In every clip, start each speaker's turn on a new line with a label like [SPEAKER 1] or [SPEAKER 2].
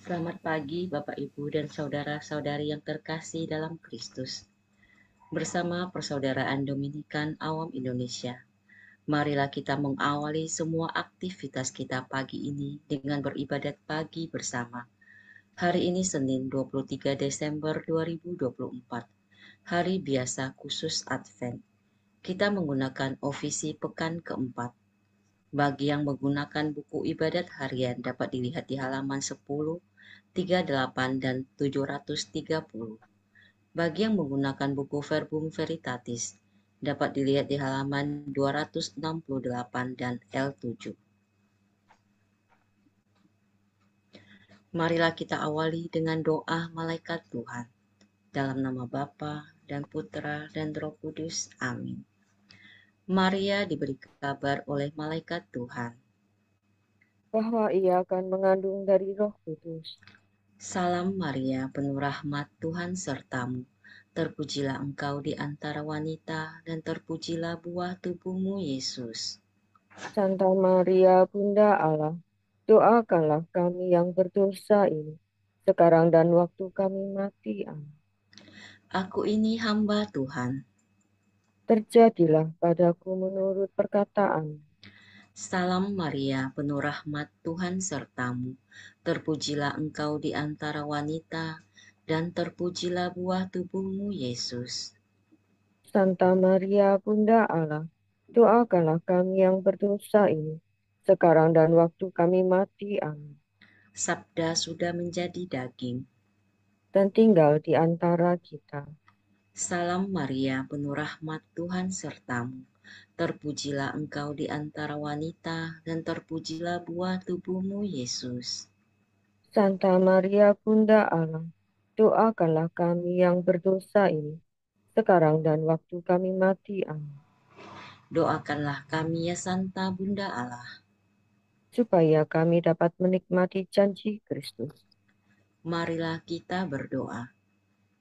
[SPEAKER 1] Selamat pagi Bapak Ibu dan saudara-saudari yang terkasih dalam Kristus. Bersama Persaudaraan Dominikan Awam Indonesia, marilah kita mengawali semua aktivitas kita pagi ini dengan beribadat pagi bersama. Hari ini Senin 23 Desember 2024, hari biasa khusus Advent. Kita menggunakan ofisi pekan keempat. Bagi yang menggunakan buku ibadat harian dapat dilihat di halaman 10, 38, dan 730. Bagi yang menggunakan buku Verbum Veritatis dapat dilihat di halaman 268 dan L7. Marilah kita awali dengan doa malaikat Tuhan. Dalam nama Bapa dan Putra dan Roh Kudus. Amin. Maria diberi kabar oleh malaikat Tuhan
[SPEAKER 2] bahwa ia akan mengandung dari Roh Kudus.
[SPEAKER 1] Salam Maria, penuh rahmat, Tuhan sertamu. Terpujilah engkau di antara wanita, dan terpujilah buah tubuhmu, Yesus.
[SPEAKER 2] Santa Maria, Bunda Allah, doakanlah kami yang berdosa ini, sekarang dan waktu kami mati. Amin.
[SPEAKER 1] Aku ini hamba Tuhan.
[SPEAKER 2] Terjadilah padaku menurut perkataan.
[SPEAKER 1] Salam Maria, penuh rahmat, Tuhan sertamu. Terpujilah engkau di antara wanita, dan terpujilah buah tubuhmu, Yesus.
[SPEAKER 2] Santa Maria, Bunda Allah, doakanlah kami yang berdosa ini, sekarang dan waktu kami mati. Amin.
[SPEAKER 1] Sabda sudah menjadi daging.
[SPEAKER 2] Dan tinggal di antara kita.
[SPEAKER 1] Salam Maria, penuh rahmat, Tuhan sertamu. Terpujilah engkau di antara wanita, dan terpujilah buah tubuhmu, Yesus.
[SPEAKER 2] Santa Maria, Bunda Allah, doakanlah kami yang berdosa ini, sekarang dan waktu kami mati. Amin.
[SPEAKER 1] Doakanlah kami ya Santa Bunda Allah.
[SPEAKER 2] Supaya kami dapat menikmati janji Kristus.
[SPEAKER 1] Marilah kita berdoa.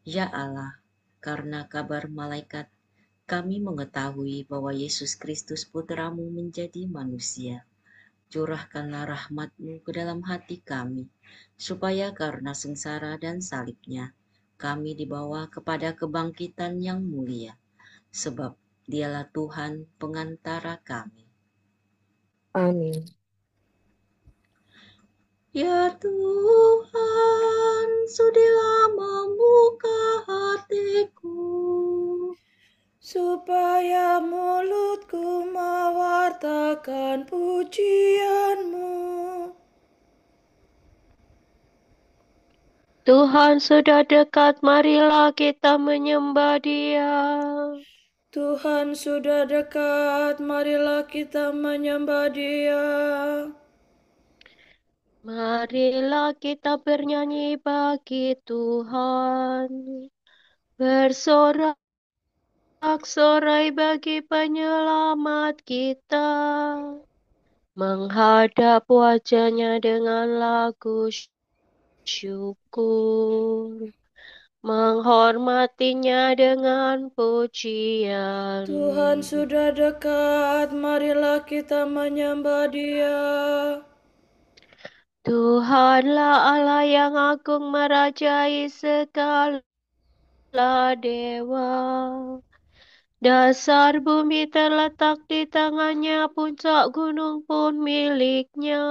[SPEAKER 1] Ya Allah, karena kabar malaikat, kami mengetahui bahwa Yesus Kristus Putramu menjadi manusia. Curahkanlah rahmat-Mu ke dalam hati kami, supaya karena sengsara dan salibnya, kami dibawa kepada kebangkitan yang mulia, sebab Dialah Tuhan pengantara kami.
[SPEAKER 2] Amin.
[SPEAKER 1] Ya Tuhan, sudilah membuka hatiku,
[SPEAKER 3] supaya mulutku mewartakan pujian-Mu.
[SPEAKER 4] Tuhan sudah dekat, marilah kita menyembah Dia.
[SPEAKER 3] Tuhan sudah dekat, marilah kita menyembah Dia.
[SPEAKER 4] Marilah kita bernyanyi bagi Tuhan, bersorak-sorai bagi penyelamat kita, menghadap wajah-Nya dengan lagu syukur, menghormatinya dengan pujian.
[SPEAKER 3] Tuhan sudah dekat, marilah kita menyembah Dia.
[SPEAKER 4] Tuhanlah Allah yang agung merajai segala dewa. Dasar bumi terletak di tangannya, puncak gunung pun miliknya.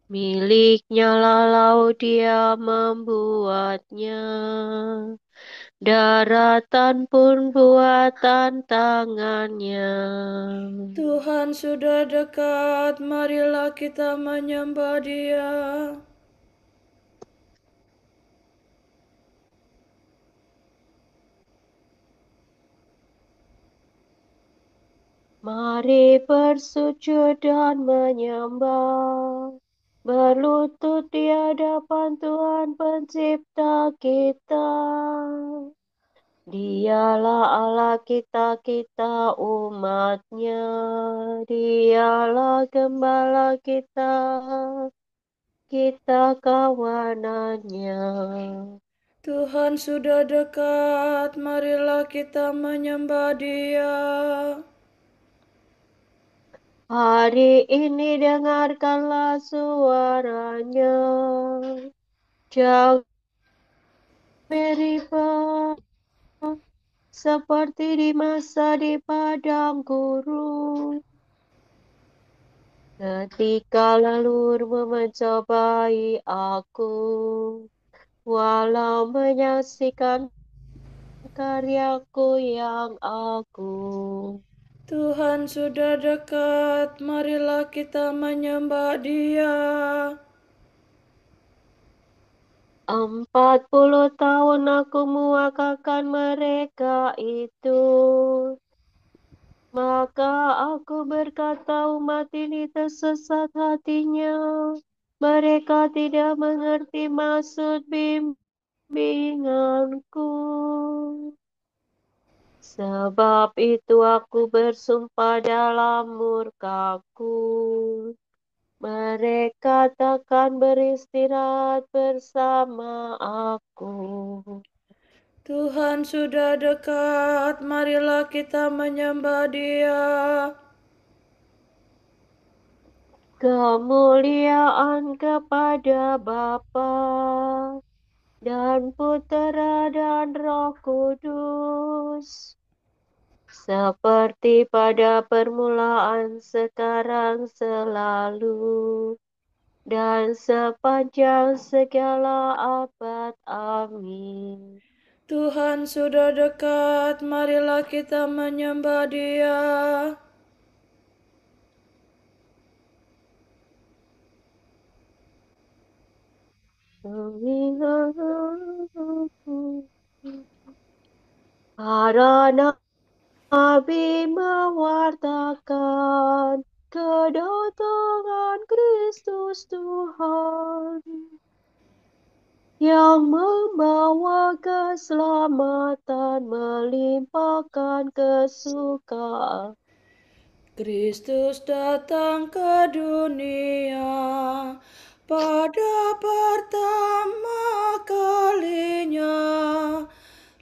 [SPEAKER 4] Miliknya lah laut, Dia membuatnya. Daratan pun buatan tangannya.
[SPEAKER 3] Tuhan sudah dekat, marilah kita menyembah Dia.
[SPEAKER 4] Mari bersujud dan menyembah, berlutut di hadapan Tuhan Pencipta kita. Dialah Allah kita, kita umat-Nya. Dialah gembala kita, kita kawanan-Nya.
[SPEAKER 3] Tuhan sudah dekat, marilah kita menyembah Dia.
[SPEAKER 4] Hari ini dengarkanlah suaranya. Jangan meribah seperti di masa di padang gurun. Ketika leluhurmu mencobai aku, walau menyaksikan karyaku yang agung.
[SPEAKER 3] Tuhan sudah dekat, marilah kita menyembah Dia.
[SPEAKER 4] 40 tahun aku mewakilkan mereka itu. Maka aku berkata, umat ini tersesat hatinya. Mereka tidak mengerti maksud bimbinganku. Sebab itu aku bersumpah dalam murkaku. Mereka takkan beristirahat bersama aku.
[SPEAKER 3] Tuhan sudah dekat, marilah kita menyembah Dia.
[SPEAKER 4] Kemuliaan kepada Bapa dan Putera dan Roh Kudus, seperti pada permulaan, sekarang, selalu, dan sepanjang segala abad. Amin.
[SPEAKER 3] Tuhan sudah dekat, marilah kita menyembah Dia.
[SPEAKER 4] Para nabi mewartakan kedatangan Kristus Tuhan yang membawa keselamatan, melimpahkan kesukaan.
[SPEAKER 3] Kristus datang ke dunia pada pertama kalinya,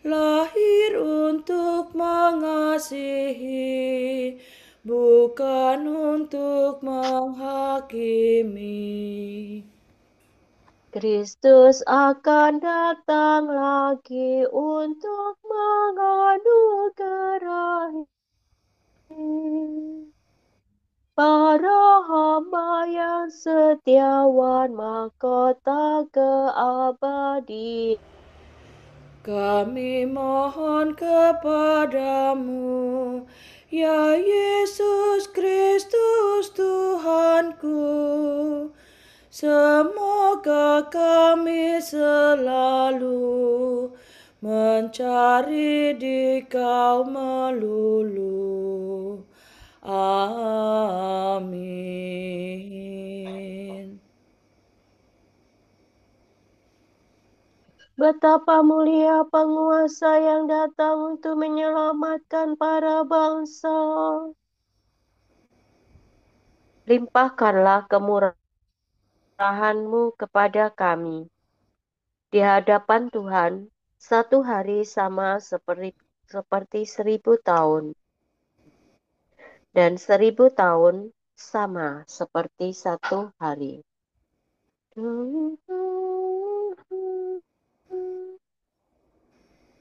[SPEAKER 3] lahir untuk mengasihi, bukan untuk menghakimi.
[SPEAKER 4] Kristus akan datang lagi untuk menganugerai para hamba yang setiawan mahkota keabadian.
[SPEAKER 3] Kami mohon kepadamu, ya Yesus Kristus Tuhanku, semoga kami selalu mencari Dikau melulu. Amin.
[SPEAKER 4] Betapa mulia penguasa yang datang untuk menyelamatkan para bangsa. Limpahkanlah kemurahan-Mu kepada kami. Di hadapan Tuhan, satu hari sama seperti 1000 tahun. Dan 1000 tahun sama seperti satu hari.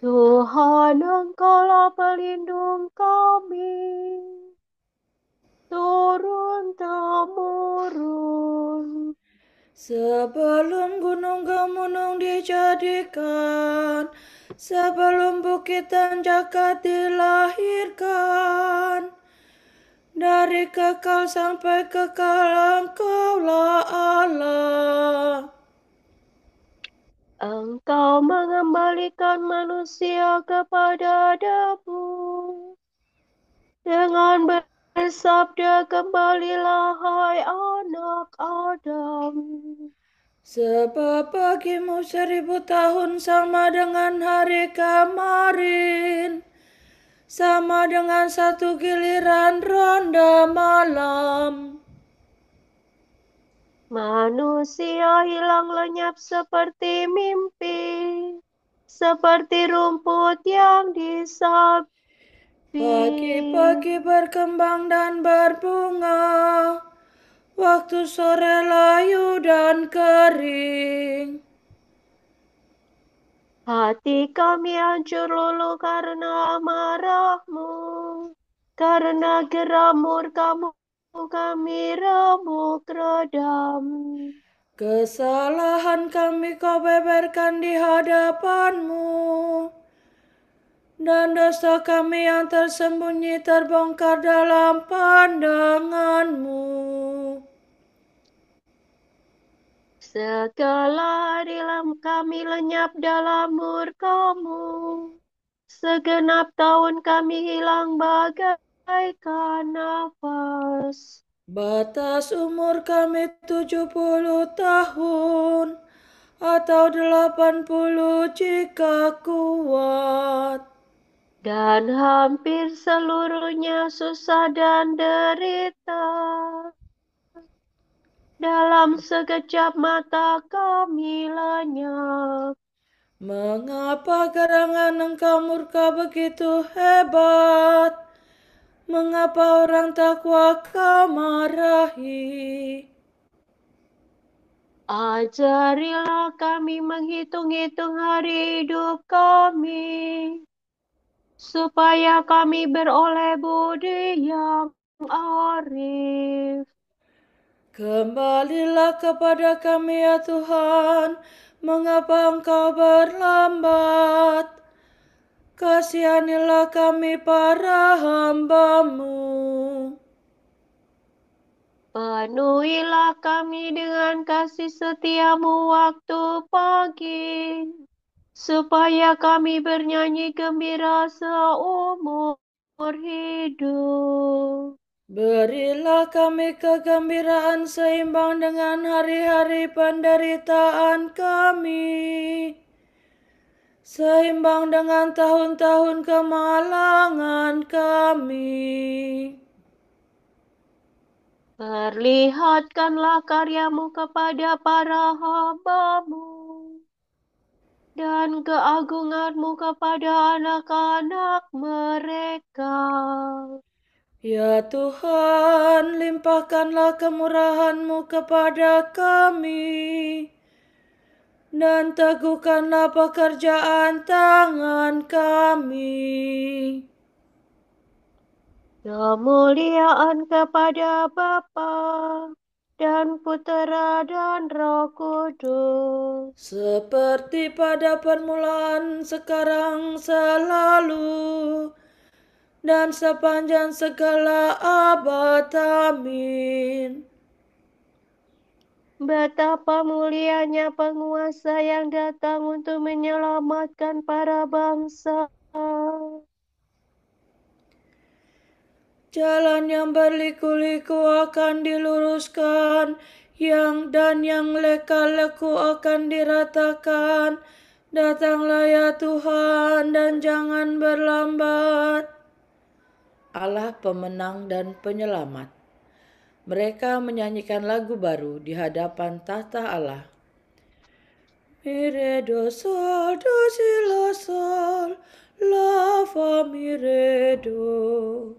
[SPEAKER 4] Tuhan, Engkaulah pelindung kami, turun-temurun.
[SPEAKER 3] Sebelum gunung-gunung dijadikan, sebelum bukit dan jagat dilahirkan, dari kekal sampai kekal Engkaulah Allah.
[SPEAKER 4] Engkau mengembalikan manusia kepada debu. Dengan bersabda, kembalilah hai anak Adam.
[SPEAKER 3] Sebab bagimu 1000 tahun sama dengan hari kemarin, sama dengan satu giliran ronda malam.
[SPEAKER 4] Manusia hilang lenyap seperti mimpi, seperti rumput yang disapu.
[SPEAKER 3] Pagi-pagi berkembang dan berbunga, waktu sore layu dan kering.
[SPEAKER 4] Hati kami hancur lulu karena amarahmu, karena geram murkamu kami remuk redam.
[SPEAKER 3] Kesalahan kami kau beberkan di hadapanmu, dan dosa kami yang tersembunyi terbongkar dalam pandanganmu.
[SPEAKER 4] Segala hari kami lenyap dalam murkamu, segenap tahun kami hilang bagaikan nafas.
[SPEAKER 3] Batas umur kami 70 tahun, atau 80 jika kuat.
[SPEAKER 4] Dan hampir seluruhnya susah dan derita. Dalam sekejap mata kami lenyap.
[SPEAKER 3] Mengapa gerangan engkau murka begitu hebat? Mengapa orang takwa kau marahi?
[SPEAKER 4] Ajarilah kami menghitung-hitung hari hidup kami, supaya kami beroleh budi yang arif.
[SPEAKER 3] Kembalilah kepada kami ya Tuhan, mengapa engkau berlambat? Kasihanilah kami para hamba-Mu.
[SPEAKER 4] Penuhilah kami dengan kasih setiamu waktu pagi, supaya kami bernyanyi gembira seumur hidup.
[SPEAKER 3] Berilah kami kegembiraan seimbang dengan hari-hari penderitaan kami, seimbang dengan tahun-tahun kemalangan kami.
[SPEAKER 4] Perlihatkanlah karyamu kepada para hamba-Mu, dan keagungan-Mu kepada anak-anak mereka.
[SPEAKER 3] Ya Tuhan, limpahkanlah kemurahan-Mu kepada kami, dan teguhkanlah pekerjaan tangan kami.
[SPEAKER 4] Kemuliaan kepada Bapa dan Putera dan Roh Kudus,
[SPEAKER 3] Seperti pada permulaan, sekarang, selalu, dan sepanjang segala abad. Amin.
[SPEAKER 4] betapa mulianya penguasa yang datang untuk menyelamatkan para bangsa.
[SPEAKER 3] Jalan yang berliku-liku akan diluruskan, yang leka-leku akan diratakan. Datanglah ya Tuhan, dan jangan berlambat. Allah pemenang dan penyelamat. Mereka menyanyikan lagu baru di hadapan tahta Allah. Mi re do sol do si la sol, la fa mi re do.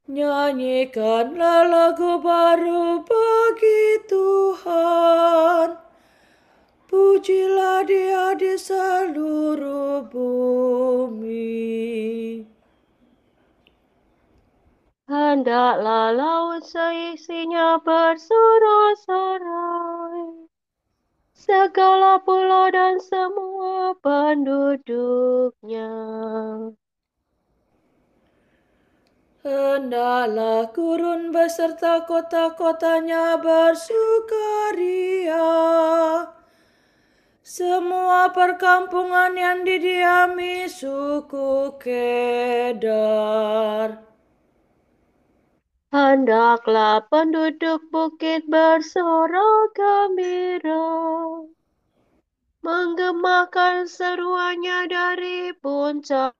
[SPEAKER 3] Nyanyikanlah lagu baru bagi Tuhan. Pujilah Dia di seluruh bumi.
[SPEAKER 4] Hendaklah laut seisinya bersorak-sorai, segala pulau dan semua penduduknya.
[SPEAKER 3] Hendaklah gurun beserta kota-kotanya bersukaria. Semua perkampungan yang didiami suku Kedar.
[SPEAKER 4] Hendaklah penduduk bukit bersorak gembira, menggemakan seruannya dari puncak.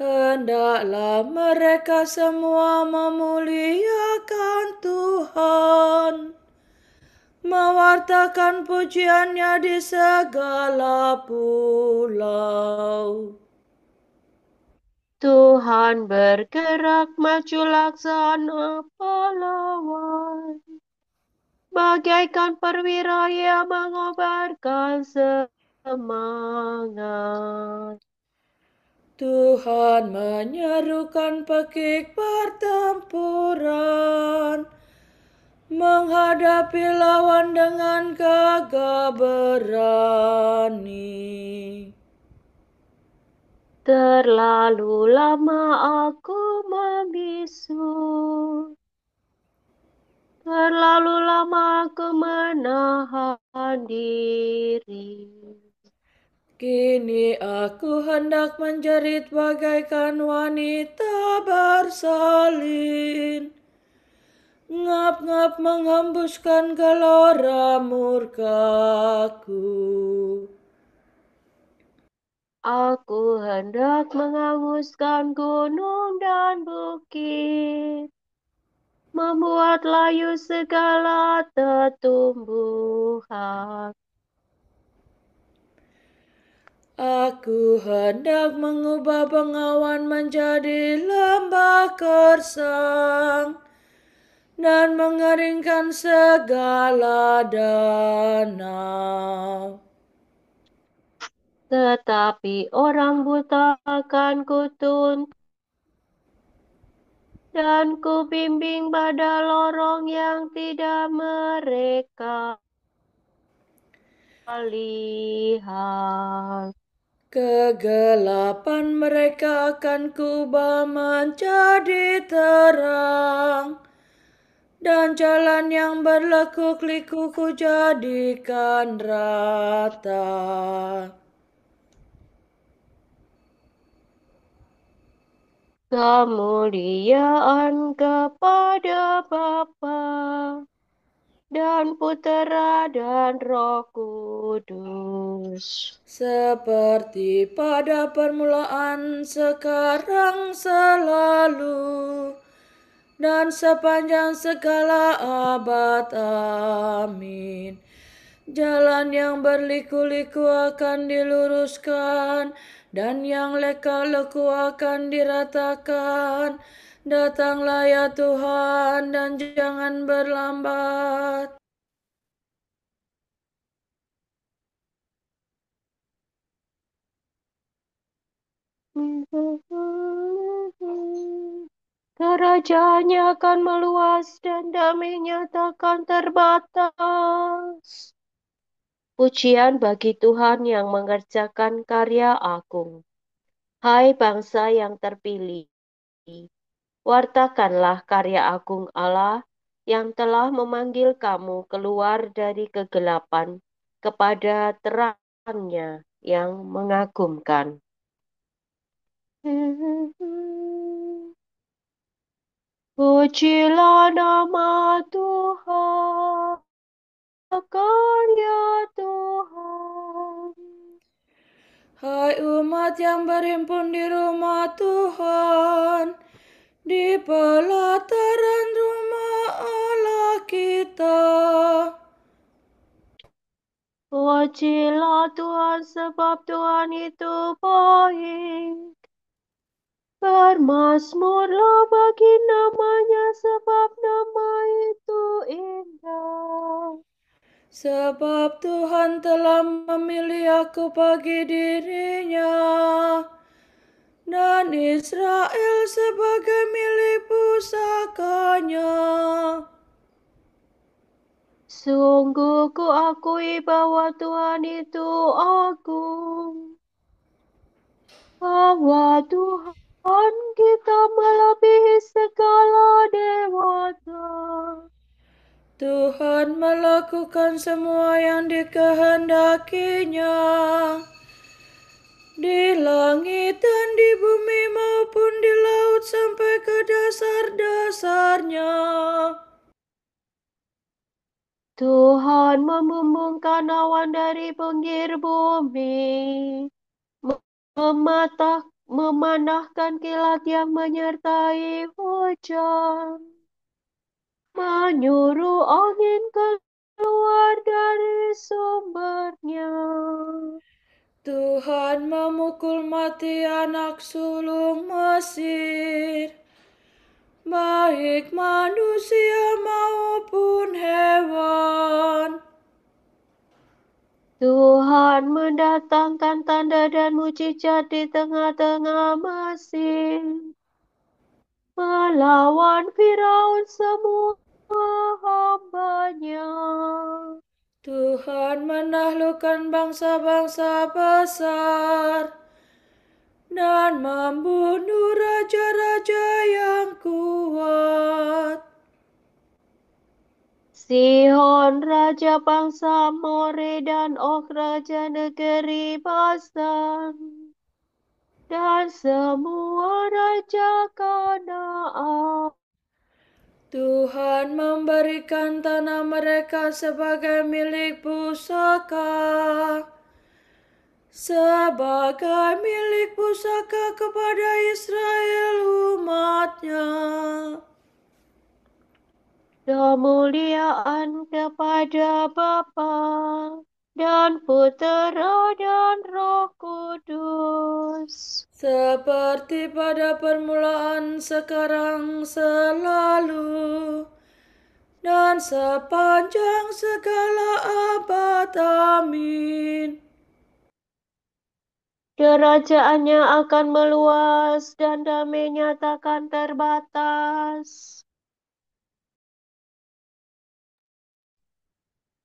[SPEAKER 3] Hendaklah mereka semua memuliakan Tuhan, mewartakan pujiannya di segala pulau.
[SPEAKER 4] Tuhan bergerak maju laksana pahlawan, bagaikan perwira yang mengobarkan semangat.
[SPEAKER 3] Tuhan menyerukan pekik pertempuran, menghadapi lawan dengan gagah berani.
[SPEAKER 4] Terlalu lama aku membisu, terlalu lama aku menahan diri.
[SPEAKER 3] Kini aku hendak menjerit bagaikan wanita bersalin, ngap-ngap menghembuskan gelora murkaku.
[SPEAKER 4] Aku hendak menghanguskan gunung dan bukit, membuat layu segala tumbuhan.
[SPEAKER 3] Aku hendak mengubah bengawan menjadi lembah gersang dan mengeringkan segala danau.
[SPEAKER 4] Tetapi orang buta akan kutuntun dan kubimbing pada lorong yang tidak mereka lihat.
[SPEAKER 3] Kegelapan mereka akan kubah menjadi terang, dan jalan yang berlekuk-liku ku jadikan rata.
[SPEAKER 4] Kemuliaan kepada Bapa dan Putera dan Roh Kudus.
[SPEAKER 3] Seperti pada permulaan, sekarang, selalu, dan sepanjang segala abad. Amin. Jalan yang berliku-liku akan diluruskan, dan yang leka-leku akan diratakan. Datanglah ya Tuhan, dan jangan berlambat.
[SPEAKER 4] Kerajaannya akan meluas dan damainya takkan terbatas. Pujian bagi Tuhan yang mengerjakan karya agung. Hai bangsa yang terpilih, wartakanlah karya agung Allah yang telah memanggil kamu keluar dari kegelapan kepada terangnya yang mengagumkan. Pujilah nama Tuhan, karya Tuhan.
[SPEAKER 3] Hai umat yang berhimpun di rumah Tuhan, di pelataran rumah Allah kita.
[SPEAKER 4] Pujilah Tuhan sebab Tuhan itu baik. Bermazmurlah bagi namanya sebab nama itu indah.
[SPEAKER 3] Sebab Tuhan telah memilih aku bagi dirinya, dan Israel sebagai milik pusakanya.
[SPEAKER 4] Sungguh ku akui bahwa Tuhan itu agung, bahwa Tuhan kita melebihi segala dewata.
[SPEAKER 3] Tuhan melakukan semua yang dikehendakinya, di langit dan di bumi maupun di laut sampai ke dasar-dasarnya.
[SPEAKER 4] Tuhan membumbungkan awan dari pinggir bumi, memanahkan kilat yang menyertai hujan, menyuruh angin keluar dari sumbernya.
[SPEAKER 3] Tuhan memukul mati anak sulung Mesir, baik manusia maupun hewan.
[SPEAKER 4] Tuhan mendatangkan tanda dan mujizat di tengah-tengah Mesir, melawan Firaun semua hambanya.
[SPEAKER 3] Tuhan menaklukkan bangsa-bangsa besar dan membunuh raja-raja yang kuat.
[SPEAKER 4] Sihon raja bangsa More dan Og raja negeri Basan, dan semua raja Kanaan.
[SPEAKER 3] Tuhan memberikan tanah mereka sebagai milik pusaka, kepada Israel umatnya.
[SPEAKER 4] Kemuliaan kepada Bapa dan Putera dan Roh Kudus,
[SPEAKER 3] Seperti pada permulaan, sekarang, selalu, dan sepanjang segala abad. Amin.
[SPEAKER 4] kerajaannya akan meluas dan damainya takkan terbatas.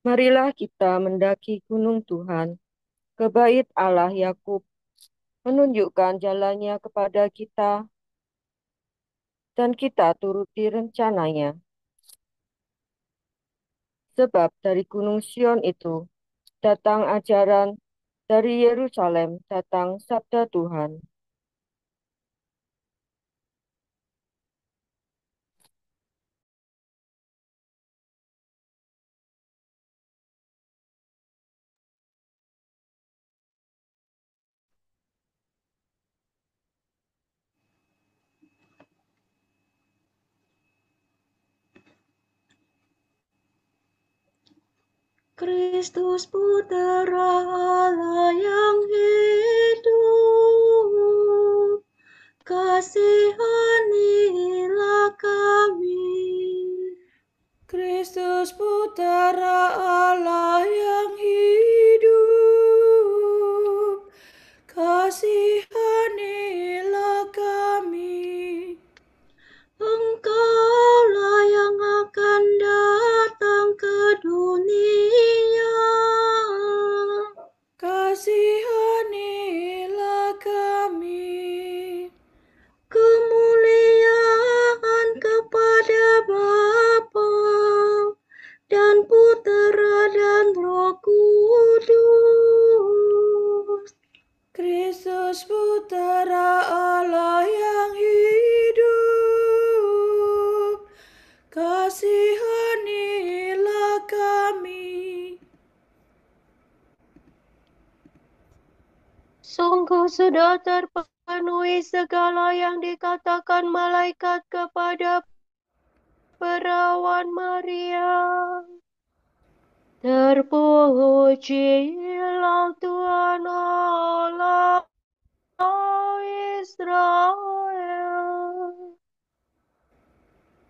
[SPEAKER 2] Marilah kita mendaki gunung Tuhan, ke bait Allah Yakub, menunjukkan jalannya kepada kita, dan kita turuti rencananya. Sebab dari gunung Sion itu datang ajaran, dari Yerusalem datang sabda Tuhan.
[SPEAKER 1] Kristus Putera Allah yang hidup, kasihanilah kami.
[SPEAKER 3] Kristus Putera Allah yang hidup, kasihanilah kami.
[SPEAKER 1] Engkaulah yang akan datang ke dunia,
[SPEAKER 3] kasihanilah kami.
[SPEAKER 1] kemuliaan kepada Bapa dan Putera dan Roh Kudus.
[SPEAKER 3] Kristus Putera Allah yang hidup, kasihanilah kami.
[SPEAKER 4] Sungguh sudah terpenuhi segala yang dikatakan malaikat kepada perawan Maria. Terpujilah Tuhan Allah Israel,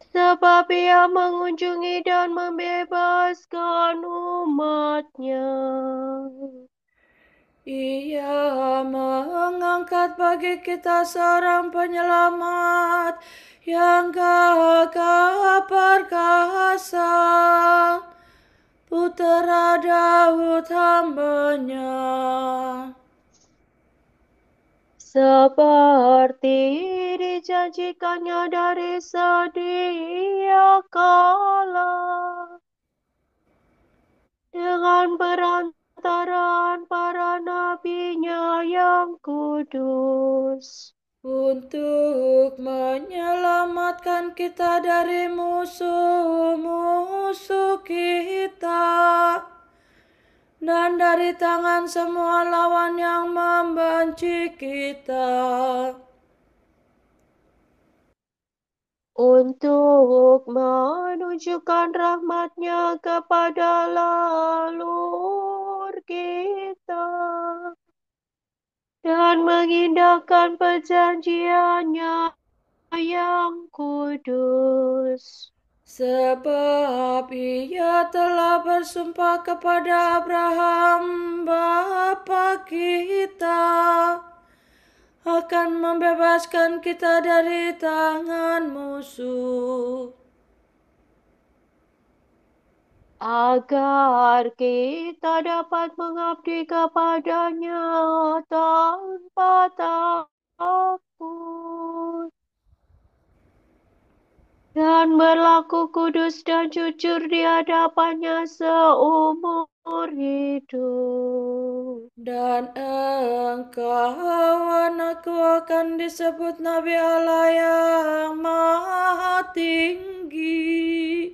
[SPEAKER 4] sebab Ia mengunjungi dan membebaskan umatnya.
[SPEAKER 3] Ia mengangkat bagi kita seorang penyelamat yang gagah perkasa, Putera Daud hambanya.
[SPEAKER 4] Seperti dijanjikannya dari sedia kala, dengan perantaraan para nabinya yang kudus,
[SPEAKER 3] Untuk menyelamatkan kita dari musuh-musuh kita, dan dari tangan semua lawan yang membenci kita.
[SPEAKER 4] untuk menunjukkan rahmat-Nya kepada leluhur kita, dan mengindahkan perjanjiannya yang kudus.
[SPEAKER 3] Sebab ia telah bersumpah kepada Abraham, bapa kita, akan membebaskan kita dari tangan musuh,
[SPEAKER 4] agar kita dapat mengabdi kepadanya tanpa takut dan berlaku kudus dan jujur di hadapannya seumur hidup.
[SPEAKER 3] dan engkau anakku akan disebut Nabi Allah yang Maha Tinggi.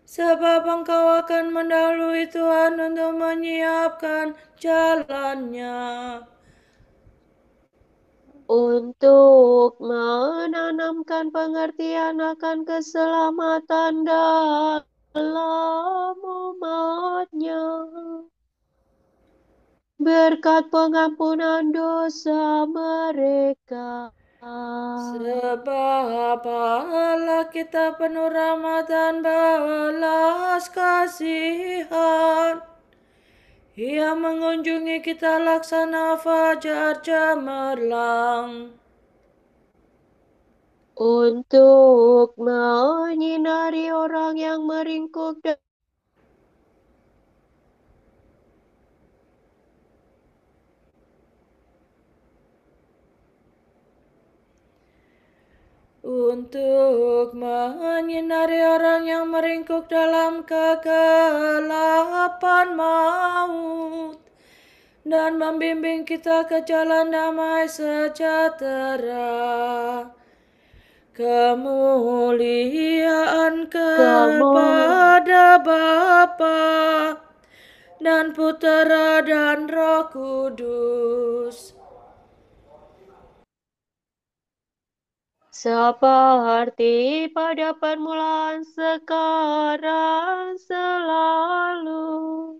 [SPEAKER 3] Sebab engkau akan mendahului Tuhan untuk menyiapkan jalannya,
[SPEAKER 4] untuk menanamkan pengertian akan keselamatan dalam umatnya, berkat pengampunan dosa mereka.
[SPEAKER 3] sebab Allah kita penuh rahmat dan belas kasihan. Ia mengunjungi kita laksana fajar cemerlang,
[SPEAKER 4] untuk menyinari orang yang meringkuk
[SPEAKER 3] untuk menyinari orang yang meringkuk dalam kegelapan maut, dan membimbing kita ke jalan damai sejahtera. Kemuliaan kepada Bapa dan Putera dan Roh Kudus,
[SPEAKER 4] seperti pada permulaan, sekarang, selalu,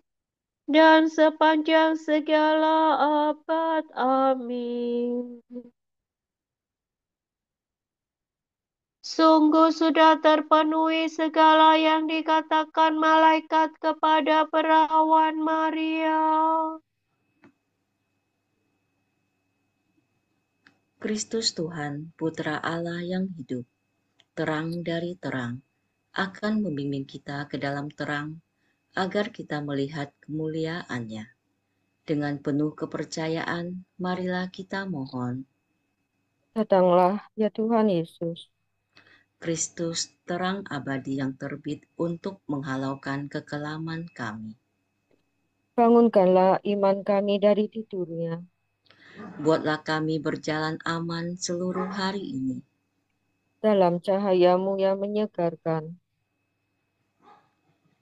[SPEAKER 4] dan sepanjang segala abad. Amin. Sungguh sudah terpenuhi segala yang dikatakan malaikat kepada perawan Maria.
[SPEAKER 1] Kristus Tuhan, Putra Allah yang hidup, terang dari terang, akan membimbing kita ke dalam terang, agar kita melihat kemuliaan-Nya. Dengan penuh kepercayaan, marilah kita mohon.
[SPEAKER 2] Datanglah, ya Tuhan Yesus.
[SPEAKER 1] Kristus, terang abadi yang terbit untuk menghalaukan kekelaman kami.
[SPEAKER 2] Bangunkanlah iman kami dari tidurnya.
[SPEAKER 1] Buatlah kami berjalan aman seluruh hari ini.
[SPEAKER 2] Dalam cahayamu yang menyegarkan,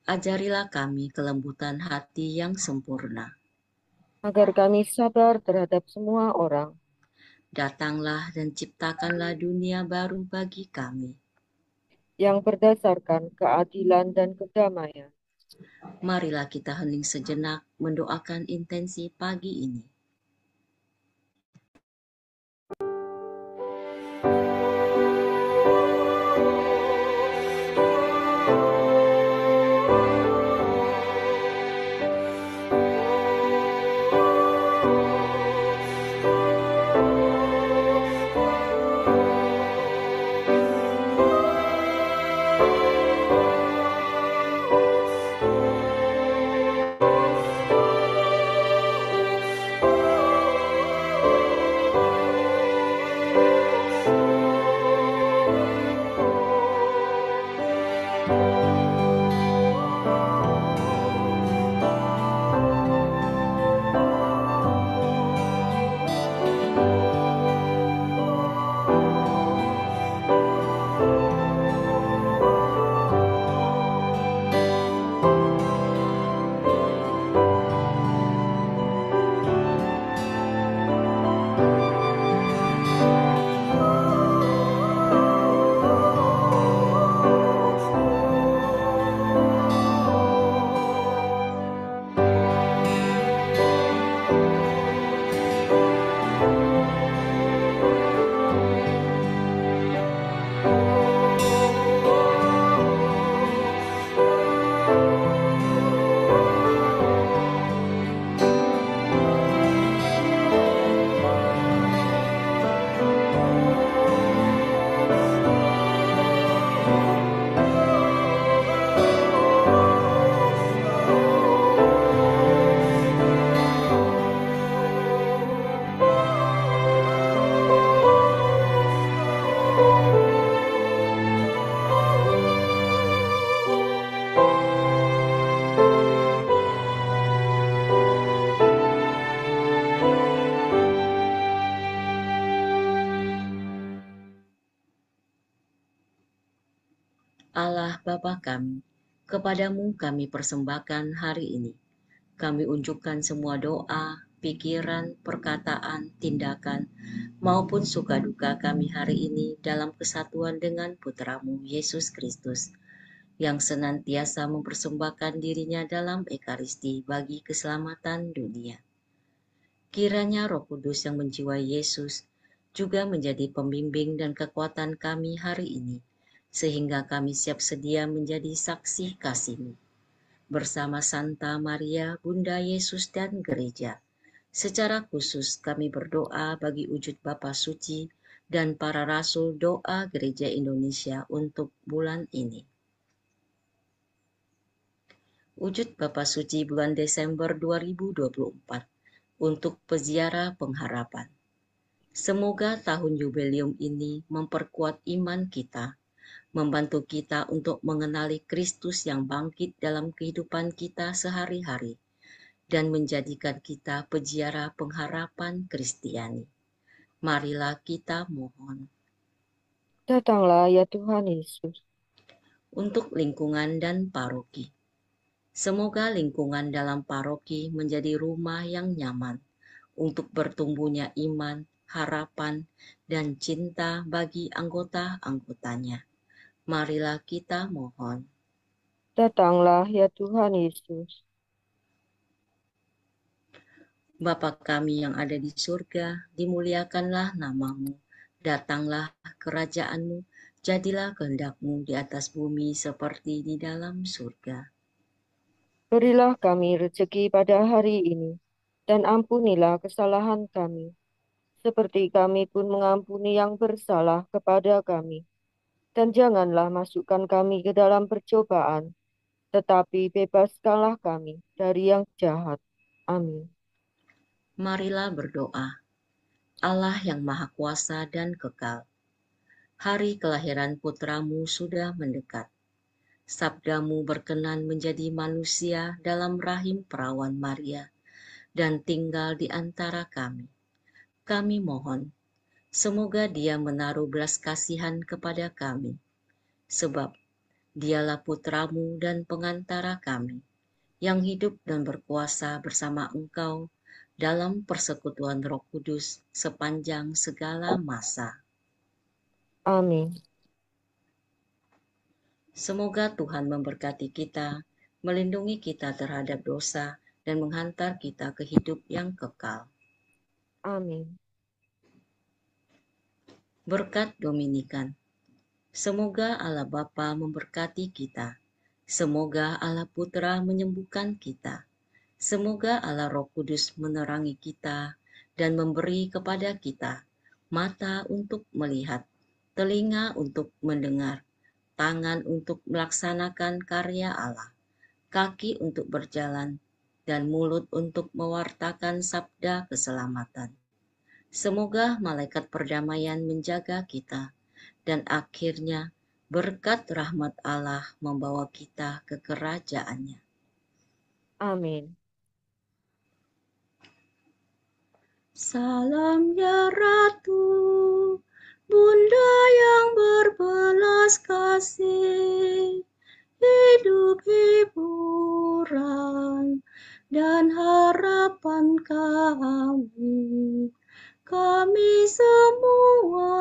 [SPEAKER 1] Ajarilah kami kelembutan hati yang sempurna.
[SPEAKER 2] agar kami sabar terhadap semua orang.
[SPEAKER 1] Datanglah dan ciptakanlah dunia baru bagi kami.
[SPEAKER 2] Yang berdasarkan keadilan dan kedamaian.
[SPEAKER 1] Marilah kita hening sejenak mendoakan intensi pagi ini. Allah Bapa kami, kepadamu kami persembahkan hari ini. Kami unjukkan semua doa, pikiran, perkataan, tindakan, maupun suka duka kami hari ini dalam kesatuan dengan Putramu Yesus Kristus, yang senantiasa mempersembahkan dirinya dalam Ekaristi bagi keselamatan dunia. Kiranya Roh Kudus yang menjiwai Yesus juga menjadi pembimbing dan kekuatan kami hari ini, sehingga kami siap sedia menjadi saksi kasih-Mu. Bersama Santa Maria, Bunda Yesus dan Gereja, secara khusus kami berdoa bagi wujud Bapa Suci dan para Rasul Doa Gereja Indonesia untuk bulan ini. Wujud Bapa Suci bulan Desember 2024 untuk peziarah pengharapan. Semoga tahun jubileum ini memperkuat iman kita, membantu kita untuk mengenali Kristus yang bangkit dalam kehidupan kita sehari-hari, dan menjadikan kita peziarah pengharapan Kristiani. Marilah kita mohon.
[SPEAKER 2] Datanglah ya Tuhan Yesus.
[SPEAKER 1] Untuk lingkungan dan paroki. Semoga lingkungan dalam paroki menjadi rumah yang nyaman untuk bertumbuhnya iman, harapan, dan cinta bagi anggota-anggotanya. Marilah kita mohon.
[SPEAKER 2] Datanglah ya Tuhan Yesus.
[SPEAKER 1] Bapa kami yang ada di surga, dimuliakanlah nama-Mu. Datanglah kerajaan-Mu, jadilah kehendak-Mu di atas bumi seperti di dalam surga.
[SPEAKER 2] Berilah kami rezeki pada hari ini, dan ampunilah kesalahan kami, seperti kami pun mengampuni yang bersalah kepada kami. Dan janganlah masukkan kami ke dalam percobaan, tetapi bebaskanlah kami dari yang jahat. Amin.
[SPEAKER 1] Marilah berdoa. Allah yang Maha Kuasa dan Kekal, hari kelahiran Putra-Mu sudah mendekat. Sabda-Mu berkenan menjadi manusia dalam rahim perawan Maria dan tinggal di antara kami. Kami mohon, semoga Dia menaruh belas kasihan kepada kami, sebab Dialah Putra-Mu dan pengantara kami, yang hidup dan berkuasa bersama Engkau dalam persekutuan Roh Kudus sepanjang segala masa.
[SPEAKER 2] Amin.
[SPEAKER 1] Semoga Tuhan memberkati kita, melindungi kita terhadap dosa, dan menghantar kita ke hidup yang kekal.
[SPEAKER 2] Amin.
[SPEAKER 1] Berkat Dominikan. Semoga Allah Bapa memberkati kita. Semoga Allah Putra menyembuhkan kita. Semoga Allah Roh Kudus menerangi kita dan memberi kepada kita mata untuk melihat, telinga untuk mendengar, tangan untuk melaksanakan karya Allah, kaki untuk berjalan, dan mulut untuk mewartakan sabda keselamatan. Semoga malaikat perdamaian menjaga kita, dan akhirnya berkat rahmat Allah membawa kita ke kerajaan-Nya.
[SPEAKER 2] Amin.
[SPEAKER 3] Salam ya Ratu, Bunda yang berbelas kasih, hidup hiburan dan harapan kami. Kami semua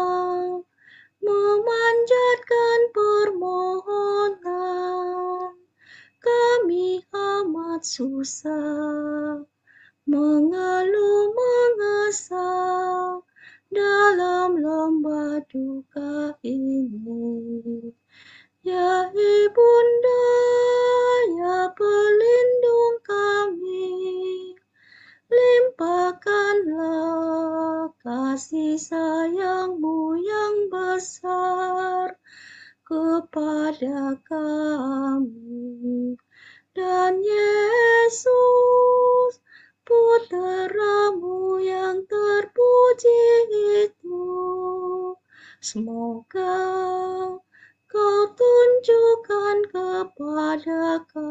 [SPEAKER 3] memanjatkan permohonan, kami amat susah, mengeluh mengesal dalam lembah duka ini. Ya Ibunda, ya pelindung kami, limpahkanlah kasih sayang-Mu yang besar kepada kami. Dan Yesus, Putra-Mu yang terpuji itu, semoga Kau tunjukkan kepada kami